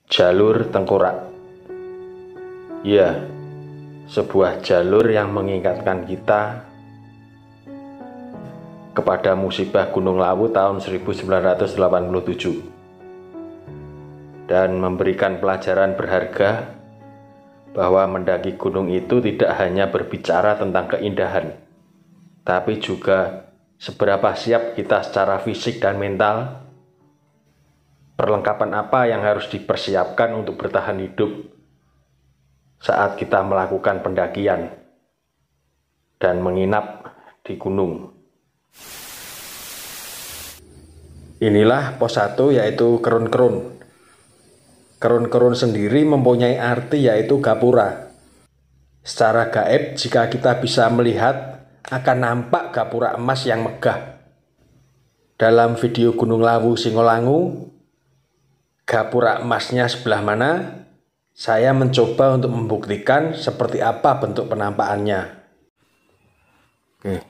Jalur Tengkorak. Ya, sebuah jalur yang mengingatkan kita kepada musibah Gunung Lawu tahun 1987 dan memberikan pelajaran berharga bahwa mendaki gunung itu tidak hanya berbicara tentang keindahan, tapi juga seberapa siap kita secara fisik dan mental, perlengkapan apa yang harus dipersiapkan untuk bertahan hidup saat kita melakukan pendakian dan menginap di gunung. Inilah pos 1, yaitu Kerun-Kerun. Kerun-Kerun sendiri mempunyai arti yaitu gapura. Secara gaib, jika kita bisa melihat, akan nampak gapura emas yang megah. Dalam video Gunung Lawu Singolangu, gapura emasnya sebelah mana? Saya mencoba untuk membuktikan seperti apa bentuk penampakannya. Oke.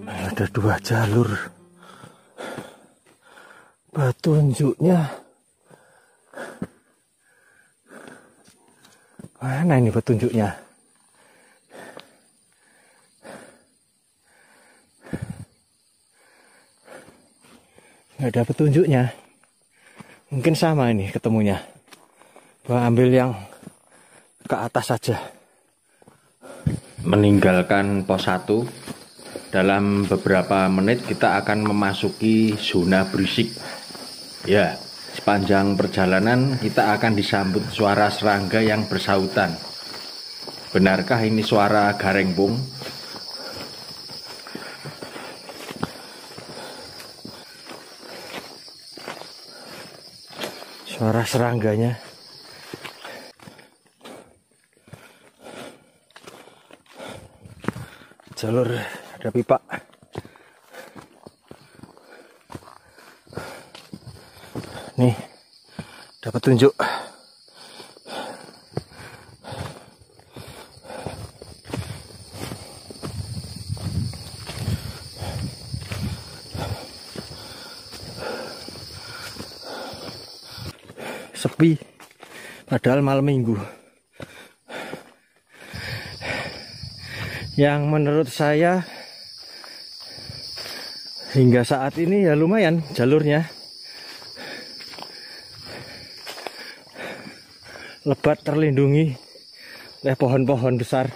Ada 2 jalur. Petunjuknya mana ini petunjuknya? Nggak ada petunjuknya. Mungkin sama ini ketemunya. Gua ambil yang ke atas saja. Meninggalkan pos 1, dalam beberapa menit kita akan memasuki zona berisik. Ya, sepanjang perjalanan kita akan disambut suara serangga yang bersautan. Benarkah ini suara garengpung? Suara serangganya. Jalur ada pipa. Nih, ada petunjuk. Sepi, padahal malam minggu. Yang menurut saya hingga saat ini ya lumayan jalurnya. Lebat, terlindungi oleh pohon-pohon besar.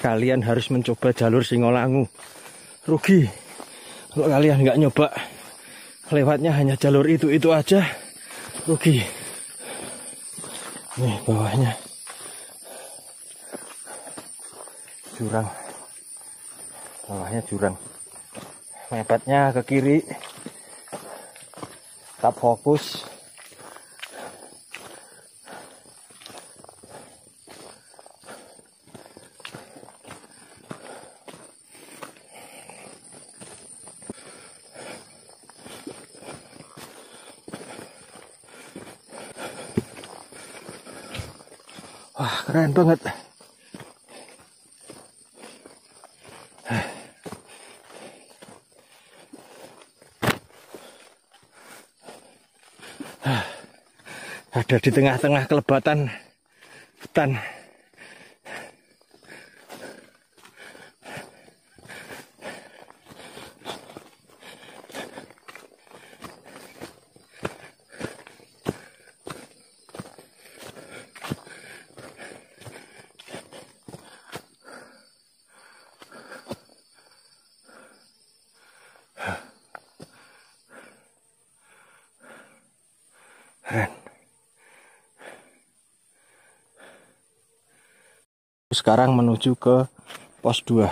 Kalian harus mencoba jalur Singolangu. Rugi kalau kalian nggak nyoba, lewatnya hanya jalur itu aja. Rugi. Nih bawahnya jurang. Bawahnya jurang. Mepetnya ke kiri. Tetap fokus. Wah, keren banget. Ada di tengah-tengah kelebatan hutan. Keren. Sekarang menuju ke pos 2.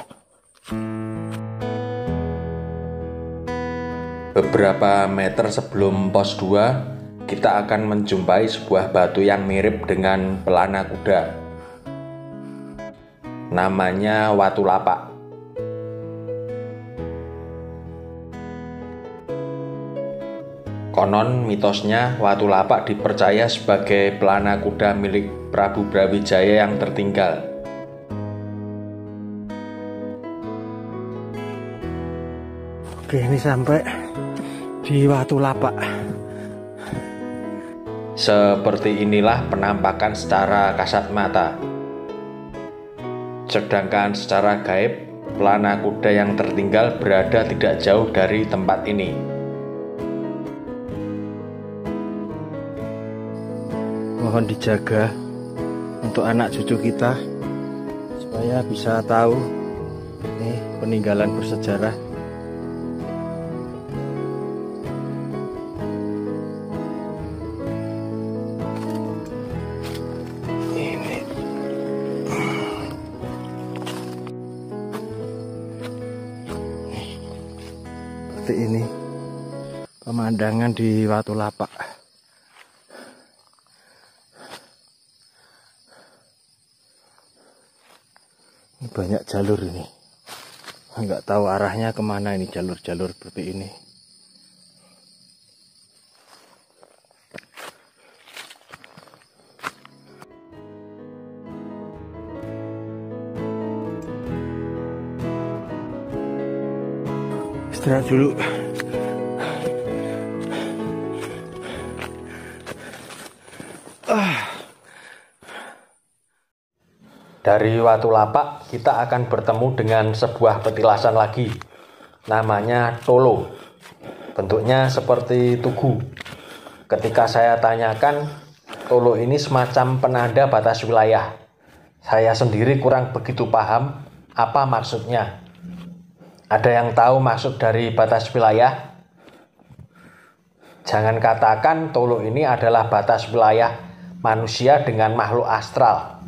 Beberapa meter sebelum pos 2, kita akan menjumpai sebuah batu yang mirip dengan pelana kuda. Namanya Watu Lapak. Konon mitosnya Watu Lapak dipercaya sebagai pelana kuda milik Prabu Brawijaya yang tertinggal. Oke, ini sampai di Watu Lapak. Seperti inilah penampakan secara kasat mata. Sedangkan secara gaib, pelana kuda yang tertinggal berada tidak jauh dari tempat ini. Mohon dijaga untuk anak cucu kita supaya bisa tahu ini peninggalan bersejarah. Ini seperti ini pemandangan di Watu Lapak. Ini banyak jalur ini, nggak tahu arahnya kemana ini jalur-jalur seperti ini. Istirahat dulu. Dari Watu Lapak kita akan bertemu dengan sebuah petilasan lagi. Namanya Tolo. Bentuknya seperti tugu. Ketika saya tanyakan, Tolo ini semacam penanda batas wilayah. Saya sendiri kurang begitu paham apa maksudnya. Ada yang tahu maksud dari batas wilayah? Jangan katakan Tolo ini adalah batas wilayah manusia dengan makhluk astral.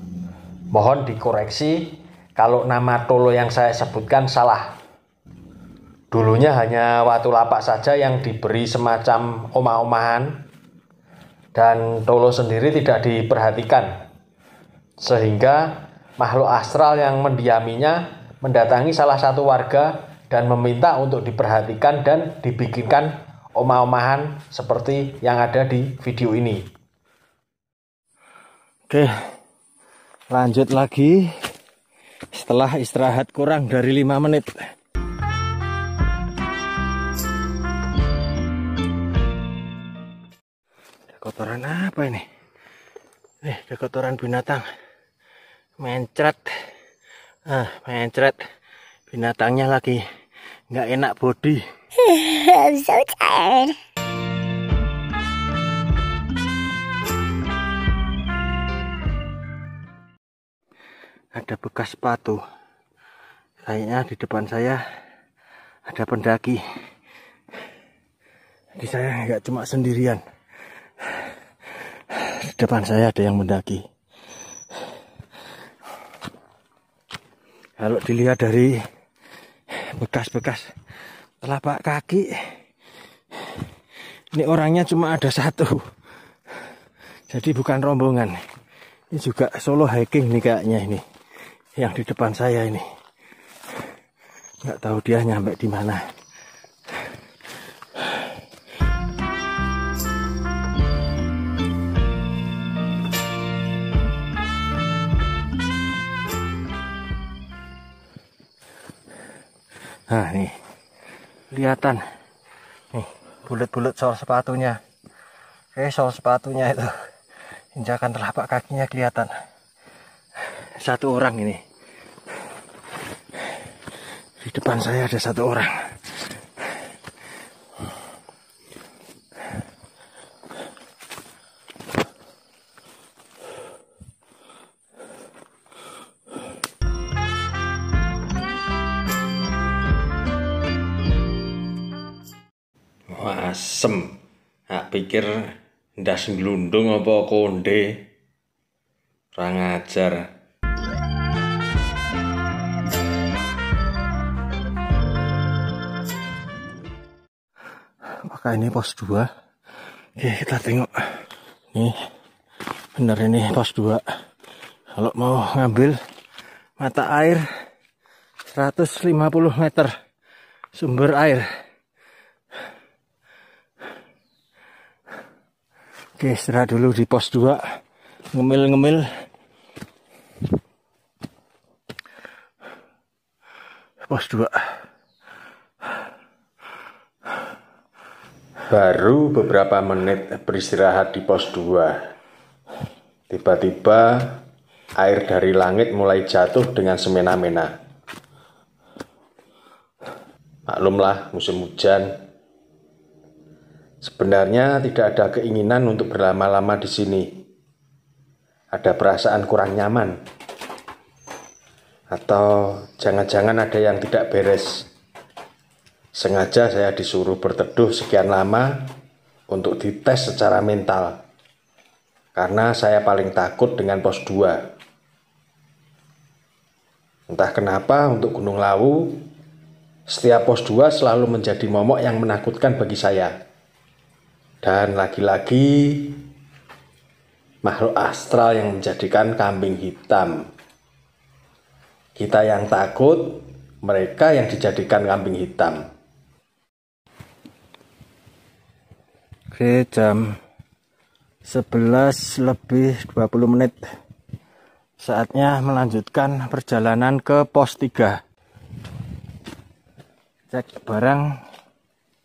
Mohon dikoreksi kalau nama Tolo yang saya sebutkan salah. Dulunya hanya Watu Lapak saja yang diberi semacam omah-omahan dan Tolo sendiri tidak diperhatikan. Sehingga makhluk astral yang mendiaminya mendatangi salah satu warga dan meminta untuk diperhatikan dan dibikinkan omah-omahan seperti yang ada di video ini. Oke. Lanjut lagi setelah istirahat kurang dari 5 menit. Ada kotoran apa ini? Ada kotoran binatang. Mencret. Mencret. Binatangnya lagi nggak enak body. I'm so tired. Ada bekas sepatu. Kayaknya di depan saya ada pendaki. Jadi saya nggak cuma sendirian. Di depan saya ada yang mendaki. Kalau dilihat dari bekas-bekas telapak kaki, ini orangnya cuma ada satu. Jadi bukan rombongan. Ini juga solo hiking nih kayaknya ini. Yang di depan saya ini. Nggak tahu dia nyampe di mana. Nah nih, kelihatan nih bulat-bulat sol sepatunya. Sol sepatunya itu, injakan telapak kakinya kelihatan. Satu orang ini. Di depan saya ada satu orang. Asem. Nak pikir ndas nglundung apa konde. Kurang ajar. Apakah ini pos 2? Oke, kita tengok. Nih, benar ini pos 2. Kalau mau ngambil mata air 150 meter sumber air. Oke, istirahat dulu di pos 2. Ngemil-ngemil. Pos 2. Baru beberapa menit beristirahat di pos 2. Tiba-tiba air dari langit mulai jatuh dengan semena-mena. Maklumlah musim hujan. Sebenarnya tidak ada keinginan untuk berlama-lama di sini. Ada perasaan kurang nyaman. Atau jangan-jangan ada yang tidak beres. Sengaja saya disuruh berteduh sekian lama untuk dites secara mental. Karena saya paling takut dengan pos 2. Entah kenapa untuk Gunung Lawu, setiap pos 2 selalu menjadi momok yang menakutkan bagi saya. Dan lagi-lagi makhluk astral yang menjadikan kambing hitam. Kita yang takut, mereka yang dijadikan kambing hitam. Oke, jam 11 lebih 20 menit. Saatnya melanjutkan perjalanan ke pos 3. Cek barang.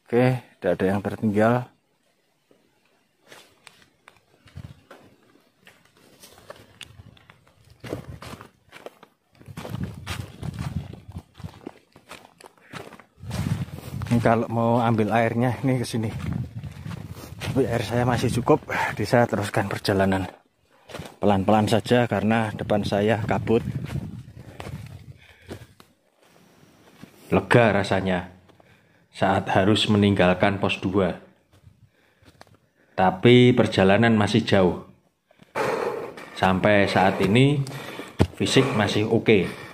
Oke, tidak ada yang tertinggal. Ini kalau mau ambil airnya ini ke sini. Tapi air saya masih cukup, bisa teruskan perjalanan. Pelan-pelan saja karena depan saya kabut. Lega rasanya saat harus meninggalkan pos 2. Tapi perjalanan masih jauh. Sampai saat ini fisik masih oke.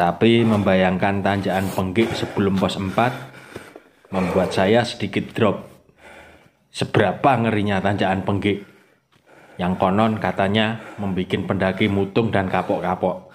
Tapi membayangkan tanjakan Penggik sebelum pos 4 membuat saya sedikit drop. Seberapa ngerinya tanjakan Penggik, yang konon katanya membuat pendaki mutung dan kapok-kapok.